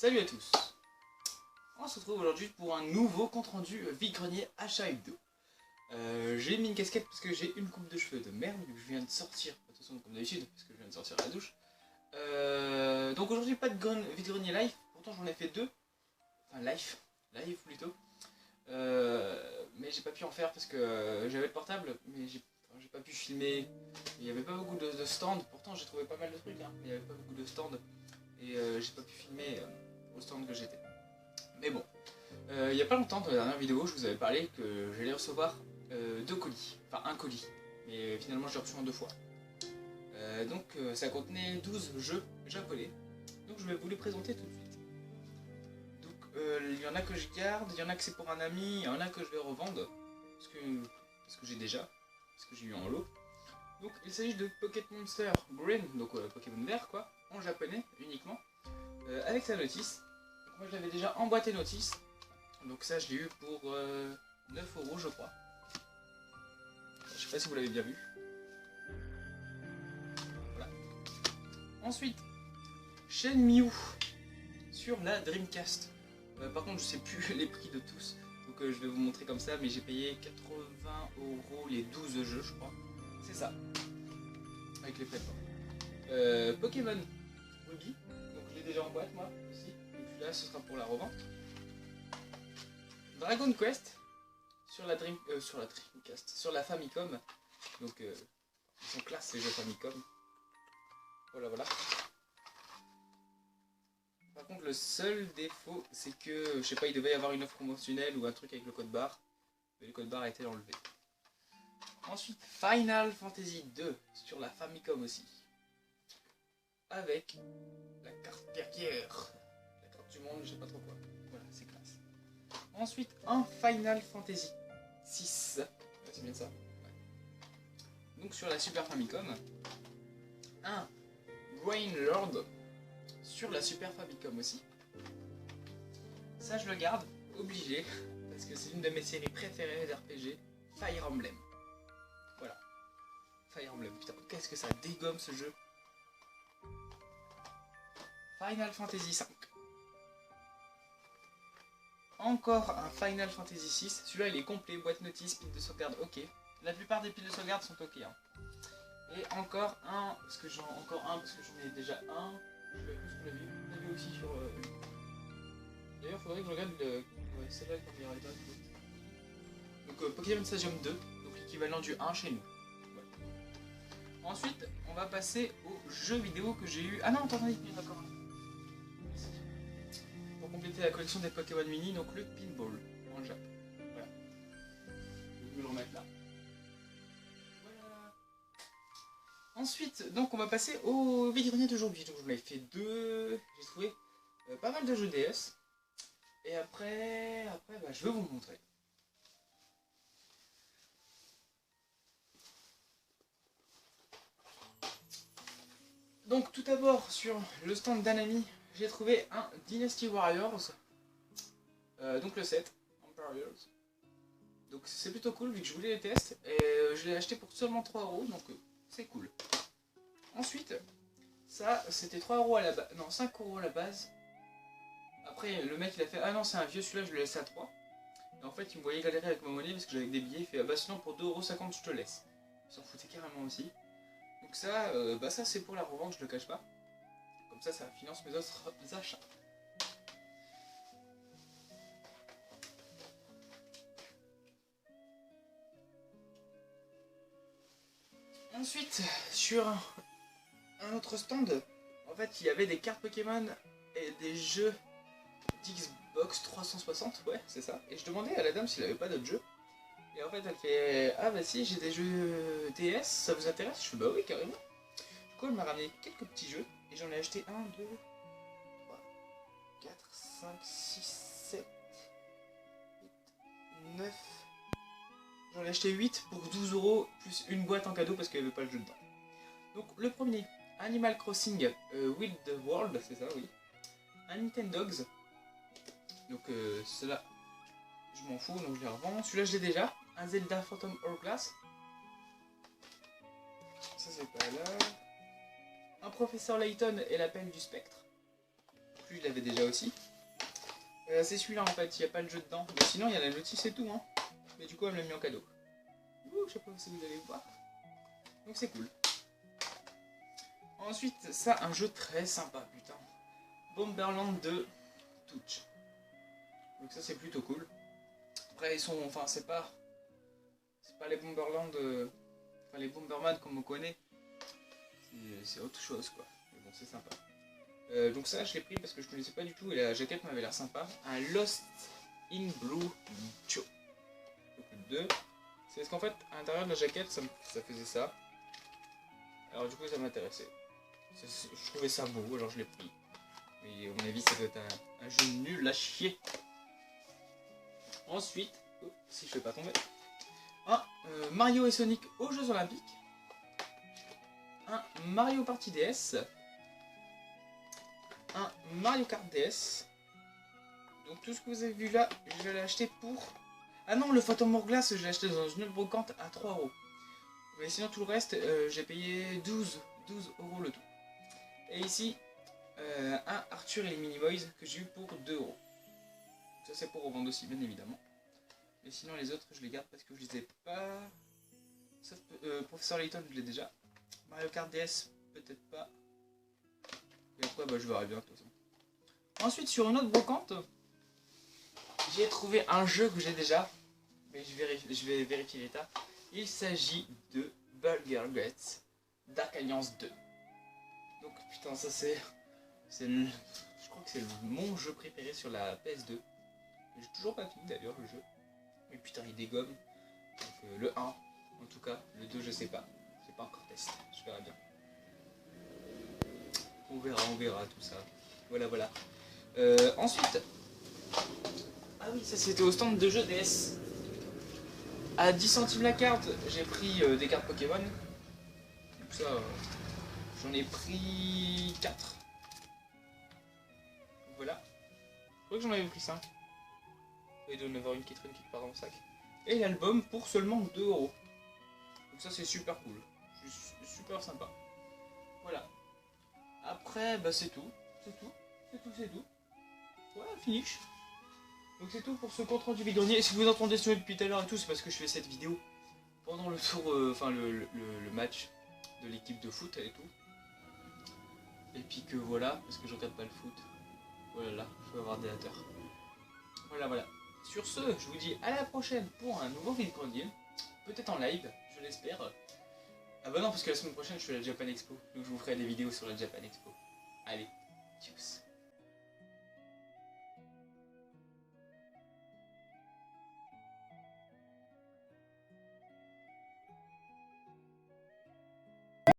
Salut à tous. On se retrouve aujourd'hui pour un nouveau compte rendu vide-grenier achat hebdo. J'ai mis une casquette parce que j'ai une coupe de cheveux de merde vu que je viens de sortir, de toute façon comme d'habitude, parce que je viens de sortir à la douche. Donc aujourd'hui pas de vide-grenier live, pourtant j'en ai fait deux. Enfin live plutôt. Mais j'ai pas pu en faire parce que j'avais le portable, mais j'ai pas pu filmer. Il n'y avait pas beaucoup de stands, pourtant j'ai trouvé pas mal de trucs, hein, mais il n'y avait pas beaucoup de stands. Et j'ai pas pu filmer au stand que j'étais. Mais bon, il y a pas longtemps, dans la dernière vidéo, je vous avais parlé que j'allais recevoir deux colis, enfin un colis, mais finalement je l'ai reçu en deux fois. Donc ça contenait 12 jeux japonais, donc je vais vous les présenter tout de suite. Donc il y en a que je garde, il y en a que c'est pour un ami, il y en a que je vais revendre, parce que j'ai déjà, parce que j'ai eu en lot. Donc il s'agit de Pocket Monster Green, donc Pokémon vert quoi, en japonais uniquement, avec sa notice. Donc, moi je l'avais déjà emboîté notice, donc ça je l'ai eu pour 9 € je crois. Je sais pas si vous l'avez bien vu. Voilà. Ensuite, Shenmue sur la Dreamcast. Par contre je sais plus les prix de tous, donc je vais vous montrer comme ça, mais j'ai payé 80 € les 12 jeux je crois. C'est ça. Avec les frais de port. Pokémon Ruby, donc je l'ai déjà en boîte moi aussi, et puis là ce sera pour la revente. Dragon Quest sur la Dreamcast, sur la Famicom, donc ils sont classe les jeux Famicom. Voilà. Par contre le seul défaut c'est que, je sais pas, il devait y avoir une offre promotionnelle ou un truc avec le code barre, mais le code barre a été enlevé. Ensuite, Final Fantasy 2 sur la Famicom aussi. Avec la carte pierre, la carte du monde, je sais pas trop quoi. Voilà, c'est classe. Ensuite, un Final Fantasy 6. C'est bien ça. Ouais. Donc sur la Super Famicom. Un Grain Lord sur la Super Famicom aussi. Ça, je le garde, obligé, parce que c'est une de mes séries préférées d'RPG, Fire Emblem. Voilà. Fire Emblem, putain, qu'est-ce que ça dégomme ce jeu. Final Fantasy 5. Encore un Final Fantasy 6. Celui-là il est complet, boîte notice, pile de sauvegarde, ok. La plupart des piles de sauvegarde sont ok. Hein. Et encore un, parce que j'en ai déjà un. Je sais plus ce qu'on a vu. On a vu aussi sur D'ailleurs, il faudrait que je regarde le. Ouais, celle-là quand il n'y aurait pas. Donc Pokémon Stadium 2, donc l'équivalent du 1 chez nous. Ouais. Ensuite, on va passer au jeu vidéo que j'ai eu. Ah non, attendez, il y en a encore un. Pour compléter la collection des Pokémon Mini, donc le Pinball en Jap. Voilà. Je vais le remettre là. Voilà. Ensuite, donc on va passer au vide-grenier d'aujourd'hui. Donc j'en ai fait deux. J'ai trouvé pas mal de jeux DS. Et après bah, je vais vous montrer. Donc tout d'abord sur le stand d'un ami, j'ai trouvé un Dynasty Warriors. Donc le 7, Empires. Donc c'est plutôt cool vu que je voulais les tests. Et je l'ai acheté pour seulement 3 €, donc c'est cool. Ensuite, ça c'était 3 € à la base. Non, 5 € à la base. Après le mec il a fait ah non c'est un vieux, celui-là je le laisse à 3. Et en fait il me voyait galérer avec ma monnaie parce que j'avais des billets, il fait ah bah sinon pour 2,50 € je te laisse. Il s'en foutait carrément aussi. Donc ça, ça c'est pour la revente, je le cache pas. Comme ça finance mes autres achats. Ensuite, sur un autre stand, en fait il y avait des cartes Pokémon et des jeux d'Xbox 360, ouais c'est ça. Et je demandais à la dame s'il avait pas d'autres jeux. Et en fait elle fait ah bah si j'ai des jeux DS, ça vous intéresse? Je fais bah oui carrément. Du coup elle m'a ramené quelques petits jeux et j'en ai acheté 1, 2, 3, 4, 5, 6, 7, 8, 9. J'en ai acheté 8 pour 12 € plus une boîte en cadeau parce qu'il n'y avait pas le jeu dedans. Donc le premier, Animal Crossing Wild World, c'est ça oui. Un Nintendogs. Donc cela je m'en fous donc je les revends. Celui-là je l'ai déjà. Un Zelda Phantom Hourglass. Ça c'est pas là. Un Professeur Layton et l'appel du spectre. plus je l'avais déjà aussi. C'est celui-là en fait, il n'y a pas le jeu dedans. Mais sinon il y a la notice et tout. Hein. Mais du coup elle me l'a mis en cadeau. Ouh, je sais pas si vous allez voir. Donc c'est cool. Ensuite, ça, un jeu très sympa, putain. Bomberland 2 Touch. Donc ça c'est plutôt cool. Après ils sont, enfin c'est pas les Bomberland, enfin les Bomberman comme on connaît. C'est autre chose quoi. Mais bon c'est sympa. Donc ça je l'ai pris parce que je connaissais pas du tout et la jaquette m'avait l'air sympa. Un Lost in Blue Joe. Donc le 2. C'est parce qu'en fait à l'intérieur de la jaquette ça faisait ça. Alors du coup ça m'intéressait. Je trouvais ça beau alors je l'ai pris. Mais à mon avis ça doit être un jeu nul à chier. Ensuite, si je fais pas tomber, un Mario et Sonic aux Jeux Olympiques. Un Mario Party DS. Un Mario Kart DS. Donc tout ce que vous avez vu là, je vais l'acheter pour... Ah non, le Phantom Hourglass, je l'ai acheté dans une autre brocante à 3 €. Mais sinon tout le reste, j'ai payé 12 € le tout. Et ici, un Arthur et les Minimoys que j'ai eu pour 2 €. Ça c'est pour revendre aussi, bien évidemment. Mais sinon les autres, je les garde parce que je les ai pas... Sauf Professeur Layton, je l'ai déjà. Mario Kart DS, peut-être pas. Et après, bah, je verrai bien de toute façon. Ensuite, sur une autre brocante, j'ai trouvé un jeu que j'ai déjà. Mais je vais vérifier l'état. Il s'agit de Baldur's Gate Dark Alliance 2. Donc, putain, ça c'est... Je crois que c'est mon jeu préféré sur la PS2. J'ai toujours pas fini d'ailleurs le jeu. Mais putain, il dégomme. Donc, le 1, en tout cas. Le 2, je sais pas. J'ai pas encore testé. Je verrai bien. On verra tout ça. Voilà, voilà. Ensuite... Ah oui, ça c'était au stand de jeux DS. À 10 centimes la carte, j'ai pris des cartes Pokémon. Donc ça, j'en ai pris 4. Donc voilà. Je crois que j'en avais pris 5. Il doit y en avoir une qui traîne quelque part dans le sac. Et l'album pour seulement 2 €. Donc ça c'est super cool. Super sympa. Voilà. Après, bah c'est tout. C'est tout. Voilà, finish. Donc c'est tout pour ce compte rendu bidonnier. Et si vous entendez sonner depuis tout à l'heure et tout, c'est parce que je fais cette vidéo pendant le tour, enfin le match de l'équipe de foot et tout. Et puis que voilà, parce que je regarde pas le foot. Voilà, je vais avoir des haters. Voilà. Sur ce, je vous dis à la prochaine pour un nouveau vidéo, peut-être en live, je l'espère. Ah bah non, parce que la semaine prochaine je suis à la Japan Expo, donc je vous ferai des vidéos sur la Japan Expo. Allez, tchuss.